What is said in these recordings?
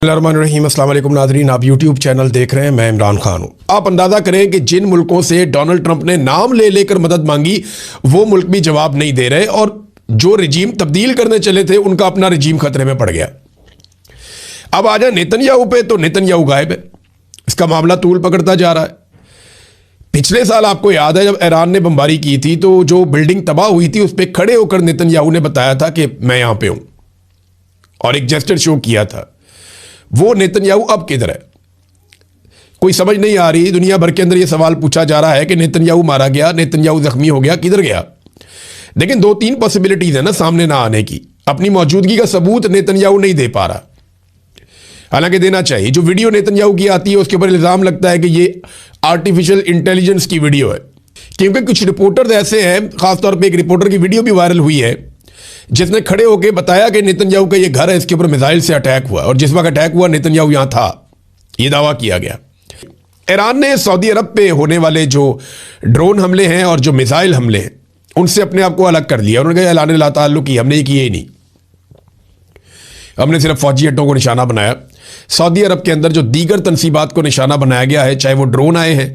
बिस्मिल्लाहिर्रहमानिर्रहीम। अस्सलाम वालेकुम नाज़रीन, आप यूट्यूब चैनल देख रहे हैं। मैं इमरान खान हूँ। आप अंदाज़ा करें कि जिन मुल्कों से डोनाल्ड ट्रंप ने नाम ले लेकर मदद मांगी वो मुल्क भी जवाब नहीं दे रहे, और जो रजीम तब्दील करने चले थे उनका अपना रजीम खतरे में पड़ गया। अब आ जाए नेतन्याहू पे, तो नेतन्याहू गायब है। इसका मामला तूल पकड़ता जा रहा है। पिछले साल आपको याद है जब ईरान ने बमबारी की थी तो जो बिल्डिंग तबाह हुई थी उस पर खड़े होकर नेतन्याहू ने बताया था कि मैं यहां पे हूं, और एक जेस्चर शो किया था। वो नेतन्याहू अब किधर है, कोई समझ नहीं आ रही। दुनिया भर के अंदर यह सवाल पूछा जा रहा है कि नेतन्याहू मारा गया, नेतन्याहू जख्मी हो गया, किधर गया। लेकिन दो तीन पॉसिबिलिटीज है ना सामने ना आने की। अपनी मौजूदगी का सबूत नेतन्याहू नहीं दे पा रहा, हालांकि देना चाहिए। जो वीडियो नेतन्याहू की आती है उसके ऊपर इल्जाम लगता है कि ये आर्टिफिशियल इंटेलिजेंस की वीडियो है, क्योंकि कुछ रिपोर्टर ऐसे हैं, खासतौर पे एक रिपोर्टर की वीडियो भी वायरल हुई है जिसने खड़े होकर बताया कि नेतन्याहू का ये घर है, इसके ऊपर मिसाइल से अटैक हुआ, और जिस वक्त अटैक हुआ नेतन्याहू यहां था, यह दावा किया गया। ईरान ने सऊदी अरब पे होने वाले जो ड्रोन हमले हैं और जो मिसाइल हमले हैं उनसे अपने आप को अलग कर लिया। उन्होंने कहा ऐलान ला ताल्लुक की हमने ये किए ही नहीं, हमने सिर्फ फौजी अड्डों को निशाना बनाया। सऊदी अरब के अंदर जो दीगर तनसीबात को निशाना बनाया गया है, चाहे वो ड्रोन आए हैं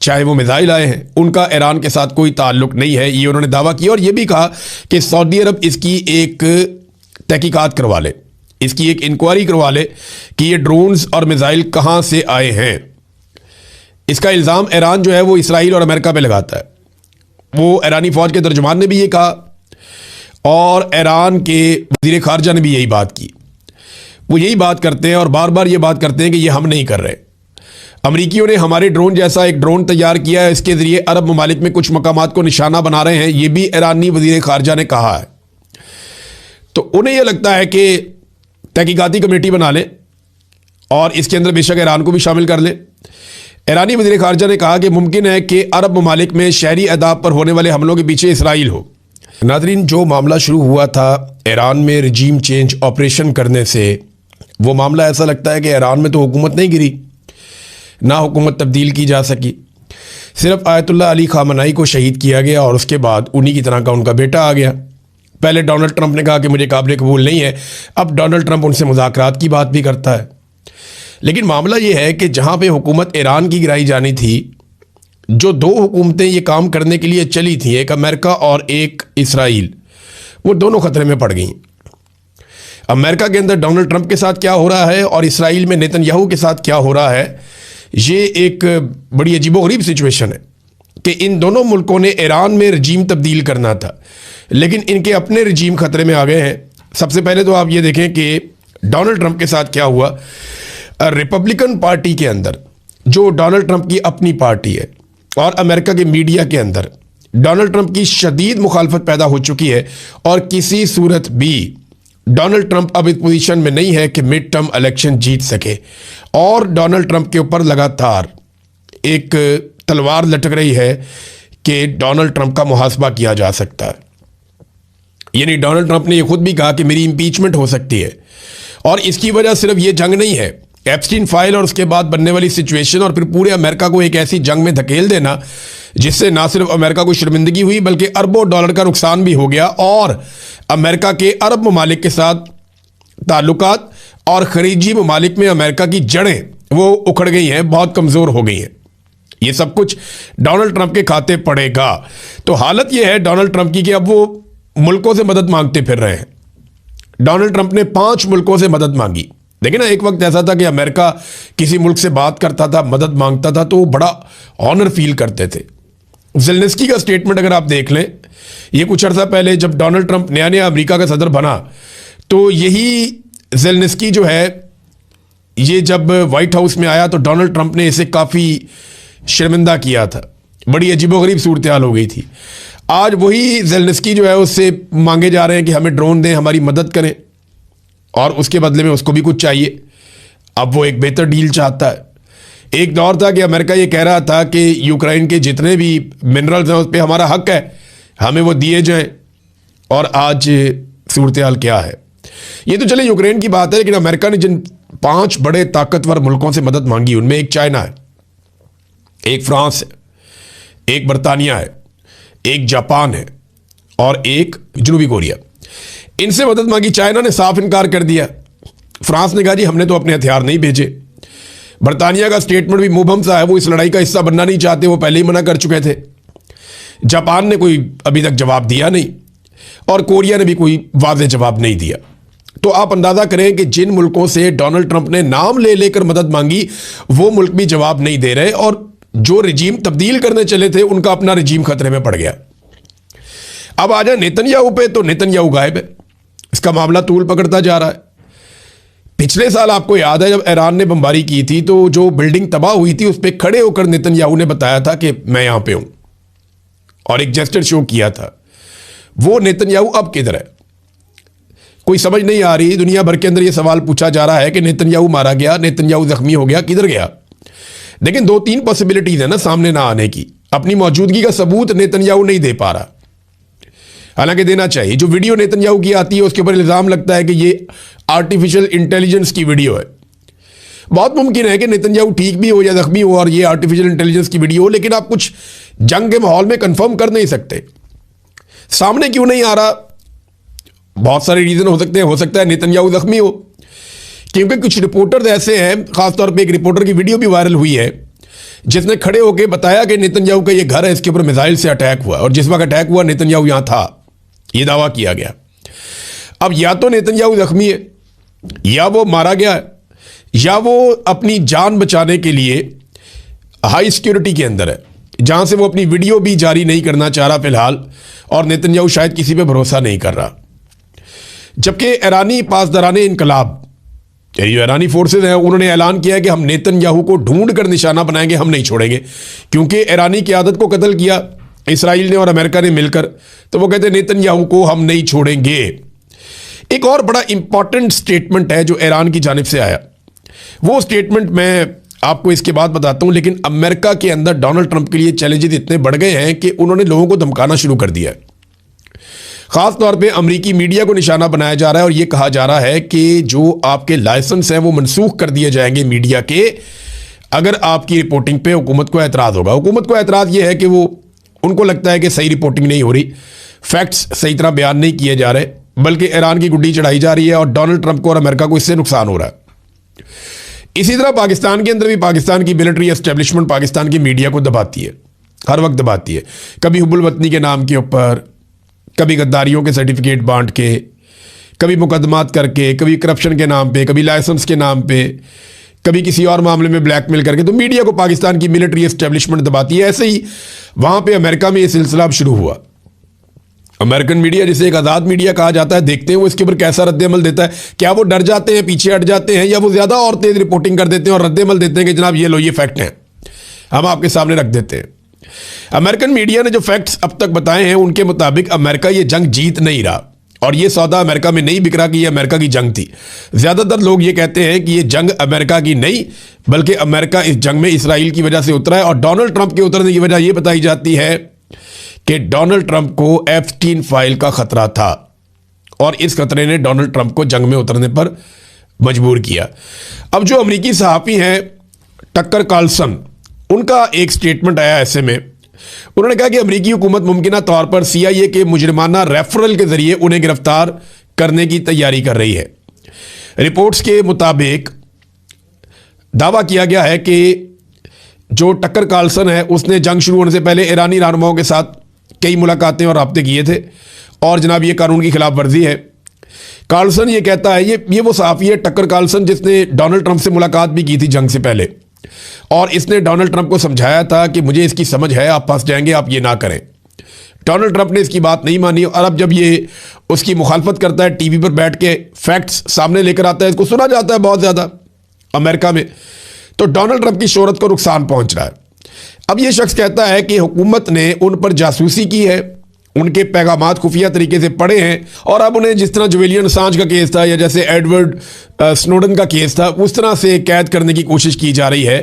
चाहे वो मिसाइल आए हैं, उनका ईरान के साथ कोई ताल्लुक नहीं है, ये उन्होंने दावा किया। और ये भी कहा कि सऊदी अरब इसकी एक तहकीकात करवा ले, इसकी एक इंक्वायरी करवा ले कि ये ड्रोन्स और मिसाइल कहां से आए हैं। इसका इल्ज़ाम ईरान जो है वो इसराइल और अमेरिका पे लगाता है। वो ईरानी फौज के तर्जुमान ने भी ये कहा, और ईरान के वज़ीर ख़ारजा ने भी यही बात की। वो यही बात करते हैं और बार बार ये बात करते हैं कि ये हम नहीं कर रहे। अमरीकियों ने हमारे ड्रोन जैसा एक ड्रोन तैयार किया है, इसके ज़रिए अरब ममालिक में कुछ मकामात को निशाना बना रहे हैं, ये भी ईरानी वज़ीर ख़ारजा ने कहा है। तो उन्हें यह लगता है कि तहकीकाती कमेटी बना ले और इसके अंदर बेशक ईरान को भी शामिल कर ले। ईरानी वज़ीर ख़ारजा ने कहा कि मुमकिन है कि अरब ममालिक में शहरी अहदाफ पर होने वाले हमलों के पीछे इसराइल हो। नाज़रीन, जो मामला शुरू हुआ था ईरान में रजीम चेंज ऑपरेशन करने से, वो मामला ऐसा लगता है कि ईरान में तो हुकूमत नहीं गिरी, ना हुकूमत तब्दील की जा सकी। सिर्फ आयतुल्लाह अली खामनाई को शहीद किया गया और उसके बाद उन्हीं की तरह का उनका बेटा आ गया। पहले डोनाल्ड ट्रंप ने कहा कि मुझे काबिल कबूल नहीं है, अब डोनाल्ड ट्रंप उनसे मुज़ाकरात की बात भी करता है। लेकिन मामला ये है कि जहाँ पे हुकूमत ईरान की गिराई जानी थी, जो दो हुकूमतें ये काम करने के लिए चली थी, एक अमेरिका और एक इसराइल, वो दोनों खतरे में पड़ गई। अमेरिका के अंदर डोनाल्ड ट्रंप के साथ क्या हो रहा है और इसराइल में नेतन्याहू के साथ क्या हो रहा है, ये एक बड़ी अजीबोगरीब सिचुएशन है कि इन दोनों मुल्कों ने ईरान में रजीम तब्दील करना था, लेकिन इनके अपने रजीम खतरे में आ गए हैं। सबसे पहले तो आप ये देखें कि डोनाल्ड ट्रंप के साथ क्या हुआ। रिपब्लिकन पार्टी के अंदर, जो डोनाल्ड ट्रंप की अपनी पार्टी है, और अमेरिका के मीडिया के अंदर डोनाल्ड ट्रंप की शदीद मुखालफत पैदा हो चुकी है, और किसी सूरत भी डोनाल्ड ट्रंप अब इस पोजीशन में नहीं है कि मिड टर्म इलेक्शन जीत सके। और डोनाल्ड ट्रंप के ऊपर लगातार एक तलवार लटक रही है कि डोनाल्ड ट्रंप का मुहासबा किया जा सकता है। यानी डोनाल्ड ट्रंप ने यह खुद भी कहा कि मेरी इंपीचमेंट हो सकती है, और इसकी वजह सिर्फ ये जंग नहीं है, एप्स्टीन फाइल और उसके बाद बनने वाली सिचुएशन, और फिर पूरे अमेरिका को एक ऐसी जंग में धकेल देना जिससे ना सिर्फ अमेरिका को शर्मिंदगी हुई बल्कि अरबों डॉलर का नुकसान भी हो गया, और अमेरिका के अरब ममालिक के साथ ताल्लुकात और खलीजी ममालिक में अमेरिका की जड़ें वो उखड़ गई हैं, बहुत कमज़ोर हो गई हैं। ये सब कुछ डोनाल्ड ट्रंप के खाते पड़ेगा। तो हालत ये है डोनाल्ड ट्रंप की कि अब वो मुल्कों से मदद मांगते फिर रहे हैं। डोनाल्ड ट्रंप ने 5 मुल्कों से मदद मांगी। देखिए ना, एक वक्त ऐसा था कि अमेरिका किसी मुल्क से बात करता था, मदद मांगता था, तो वो बड़ा ऑनर फील करते थे। ज़ेलेंस्की का स्टेटमेंट अगर आप देख लें, ये कुछ अर्सा पहले जब डोनाल्ड ट्रंप नया नया अमेरिका का सदर बना, तो यही ज़ेलेंस्की जो है, ये जब वाइट हाउस में आया तो डोनाल्ड ट्रंप ने इसे काफ़ी शर्मिंदा किया था। बड़ी अजीबोगरीब सूरत हाल हो गई थी। आज वही ज़ेलेंस्की जो है उससे मांगे जा रहे हैं कि हमें ड्रोन दें, हमारी मदद करें, और उसके बदले में उसको भी कुछ चाहिए। अब वो एक बेहतर डील चाहता है। एक दौर था कि अमेरिका ये कह रहा था कि यूक्रेन के जितने भी मिनरल्स हैं उस पर हमारा हक है, हमें वो दिए जाएं, और आज सूरत हाल क्या है। ये तो चले यूक्रेन की बात है, लेकिन अमेरिका ने जिन 5 बड़े ताकतवर मुल्कों से मदद मांगी, उनमें एक चाइना है, एक फ्रांस है, एक बरतानिया है, एक जापान है, और एक जनूबी कोरिया। इनसे मदद मांगी, चाइना ने साफ इनकार कर दिया फ्रांस ने कहा जी हमने तो अपने हथियार नहीं भेजे। बरतानिया का स्टेटमेंट भी मुबहम सा है, वो इस लड़ाई का हिस्सा बनना नहीं चाहते, वो पहले ही मना कर चुके थे। जापान ने कोई अभी तक जवाब दिया नहीं और कोरिया ने भी कोई वाज़ेह जवाब नहीं दिया। तो आप अंदाजा करें कि जिन मुल्कों से डोनाल्ड ट्रंप ने नाम ले लेकर मदद मांगी वो मुल्क भी जवाब नहीं दे रहे, और जो रिजीम तब्दील करने चले थे उनका अपना रिजीम खतरे में पड़ गया। अब आ जाए नेतन्याहू पे, तो नेतन्याहू गायब है, इसका मामला तूल पकड़ता जा रहा है। पिछले साल आपको याद है जब ईरान ने बमबारी की थी तो जो बिल्डिंग तबाह हुई थी उस पर खड़े होकर नेतन्याहू ने बताया था कि मैं यहां पे हूं और एक जेस्चर शो किया था। वो नेतन्याहू अब किधर है? कोई समझ नहीं आ रही। दुनिया भर के अंदर यह सवाल पूछा जा रहा है कि नेतन्याहू मारा गया, नेतन्याहू जख्मी हो गया, किधर गया? लेकिन 2-3 पॉसिबिलिटीज है ना सामने ना आने की। अपनी मौजूदगी का सबूत नेतन्याहू नहीं दे पा रहा, हालांकि देना चाहिए। जो वीडियो नेतन्याहू की आती है उसके ऊपर इल्जाम लगता है कि ये आर्टिफिशियल इंटेलिजेंस की वीडियो है। बहुत मुमकिन है कि नेतन्याहू ठीक भी हो या जख्मी हो और ये आर्टिफिशियल इंटेलिजेंस की वीडियो हो, लेकिन आप कुछ जंग के माहौल में कंफर्म कर नहीं सकते। सामने क्यों नहीं आ रहा? बहुत सारे रीजन हो सकते हैं। हो सकता है नेतन्याहू जख्मी हो, क्योंकि कुछ रिपोर्टर्स ऐसे हैं, खासतौर पे एक रिपोर्टर की वीडियो भी वायरल हुई है जिसने खड़े होकर बताया कि नेतन्याहू का ये घर है, इसके ऊपर मिसाइल से अटैक हुआ और जिस वक्त अटैक हुआ नेतन्याहू यहां था, ये दावा किया गया। अब या तो नेतन्याहू जख्मी है, या वो मारा गया है, या वो अपनी जान बचाने के लिए हाई सिक्योरिटी के अंदर है जहां से वो अपनी वीडियो भी जारी नहीं करना चाह रहा फिलहाल, और नेतन्याहू शायद किसी पे भरोसा नहीं कर रहा। जबकि ईरानी पासदाराने इनकलाब, जो ईरानी फोर्सेज हैं, उन्होंने ऐलान किया है कि हम नेतन्याहू को ढूंढ कर निशाना बनाएंगे, हम नहीं छोड़ेंगे, क्योंकि ईरानी क़यादत को कत्ल किया इसराइल ने और अमेरिका ने मिलकर, तो वो कहते हैं नेतन्याहू को हम नहीं छोड़ेंगे। एक और बड़ा इंपॉर्टेंट स्टेटमेंट है जो ईरान की जानिब से आया, वो स्टेटमेंट मैं आपको इसके बाद बताता हूं। लेकिन अमेरिका के अंदर डोनाल्ड ट्रंप के लिए चैलेंजेस इतने बढ़ गए हैं कि उन्होंने लोगों को धमकाना शुरू कर दिया है। खास तौर पे अमेरिकी मीडिया को निशाना बनाया जा रहा है और यह कहा जा रहा है कि जो आपके लाइसेंस हैं वो मनसूख कर दिए जाएंगे मीडिया के, अगर आपकी रिपोर्टिंग पे हुकूमत को एतराज़ होगा। हुकूमत को एतराज़ ये है कि वो उनको लगता है कि सही रिपोर्टिंग नहीं हो रही, फैक्ट्स सही तरह बयान नहीं किए जा रहे, बल्कि ईरान की गुड्डी चढ़ाई जा रही है और डोनाल्ड ट्रंप को और अमेरिका को इससे नुकसान हो रहा है। इसी तरह पाकिस्तान के अंदर भी पाकिस्तान की मिलिट्री एस्टेब्लिशमेंट पाकिस्तान की मीडिया को दबाती है, हर वक्त दबाती है। कभी हुब्बुल वतनी के नाम के ऊपर, कभी गद्दारियों के सर्टिफिकेट बांट के, कभी मुकदमात करके, कभी करप्शन के नाम पे, कभी लाइसेंस के नाम पे, कभी किसी और मामले में ब्लैकमेल करके। तो मीडिया को पाकिस्तान की मिलिट्री एस्टेब्लिशमेंट दबाती है। ऐसे ही वहां पे अमेरिका में ये सिलसिला अब शुरू हुआ। अमेरिकन मीडिया, जिसे एक आज़ाद मीडिया कहा जाता है, देखते हैं वो इसके ऊपर कैसा रद्द-ए-अमल देता है। क्या वो डर जाते हैं, पीछे हट जाते हैं, या वो ज़्यादा और तेज़ रिपोर्टिंग कर देते हैं और रद्द-ए-अमल देते हैं कि जनाब ये लो, ये फैक्ट हैं, हम आपके सामने रख देते हैं। अमेरिकन मीडिया ने जो फैक्ट्स अब तक बताए हैं उनके मुताबिक अमेरिका ये जंग जीत नहीं रहा, और ये सौदा अमेरिका में नहीं बिक रहा कि ये अमेरिका की जंग थी। ज़्यादातर लोग ये कहते हैं कि ये जंग अमेरिका की नहीं, बल्कि अमेरिका इस जंग में इसराइल की वजह से उतरा है। और डोनाल्ड ट्रंप के उतरने की वजह यह बताई जाती है कि डोनाल्ड ट्रंप को एप्स्टीन फाइल का खतरा था, और इस खतरे ने डोनाल्ड ट्रंप को जंग में उतरने पर मजबूर किया। अब जो अमेरिकी सहाफ़ी हैं टक्कर कार्लसन, उनका एक स्टेटमेंट आया ऐसे में, उन्होंने कहा कि अमेरिकी हुकूमत मुमकिना तौर पर CIA के मुजरिमाना रेफरल के जरिए उन्हें गिरफ्तार करने की तैयारी कर रही है। रिपोर्ट्स के मुताबिक दावा किया गया है कि जो टक्कर कार्लसन है उसने जंग शुरू होने से पहले ईरानी रहनुमाओं के साथ कई मुलाकातें और राब्ते किए थे, और जनाब ये कानून की खिलाफ वर्जी है। कार्लसन ये कहता है, ये वो सहाफ़ी है टक्कर कार्लसन जिसने डोनाल्ड ट्रंप से मुलाकात भी की थी जंग से पहले, और इसने डोनाल्ड ट्रंप को समझाया था कि मुझे इसकी समझ है, आप फंस जाएंगे, आप ये ना करें। डोनाल्ड ट्रंप ने इसकी बात नहीं मानी, और अब जब ये उसकी मुखालफत करता है, टीवी पर बैठ के फैक्ट्स सामने लेकर आता है, इसको सुना जाता है बहुत ज़्यादा अमेरिका में, तो डोनाल्ड ट्रंप की शोहरत को नुकसान पहुंच रहा है। अब ये शख्स कहता है कि हुकूमत ने उन पर जासूसी की है, उनके पैगामात खुफिया तरीके से पढ़े हैं, और अब उन्हें जिस तरह जुलियन असांज का केस था या जैसे एडवर्ड स्नोडन का केस था उस तरह से कैद करने की कोशिश की जा रही है।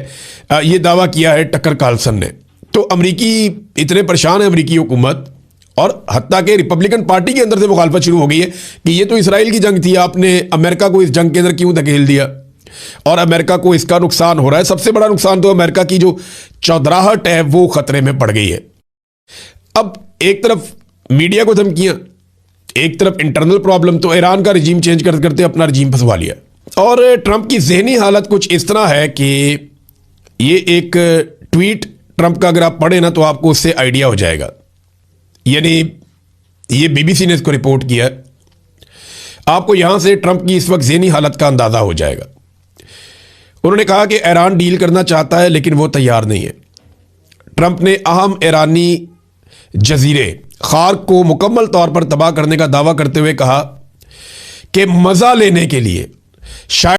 ये दावा किया है टक्कर कार्लसन ने। तो अमेरिकी इतने परेशान है, अमेरिकी हुकूमत, और हत्ता के रिपब्लिकन पार्टी के अंदर से मुखालफत शुरू हो गई है कि ये तो इसराइल की जंग थी, आपने अमेरिका को इस जंग के अंदर क्यों धकेल दिया, और अमेरिका को इसका नुकसान हो रहा है। सबसे बड़ा नुकसान तो अमेरिका की जो चौधराहट है वो खतरे में पड़ गई है। अब एक तरफ मीडिया को धमकियां, एक तरफ इंटरनल प्रॉब्लम, तो ईरान का रिजीम चेंज करते करते अपना रिजीम फंसवा लिया। और ट्रंप की जहनी हालत कुछ इस तरह है कि ये एक ट्वीट ट्रंप का अगर आप पढ़े ना तो आपको उससे आइडिया हो जाएगा। यानी ये बीबीसी ने इसको रिपोर्ट किया, आपको यहां से ट्रंप की इस वक्त जहनी हालत का अंदाजा हो जाएगा। उन्होंने कहा कि ईरान डील करना चाहता है लेकिन वो तैयार नहीं है। ट्रंप ने अहम ईरानी जजीरे खार्क को मुकम्मल तौर पर तबाह करने का दावा करते हुए कहा कि मजा लेने के लिए शायद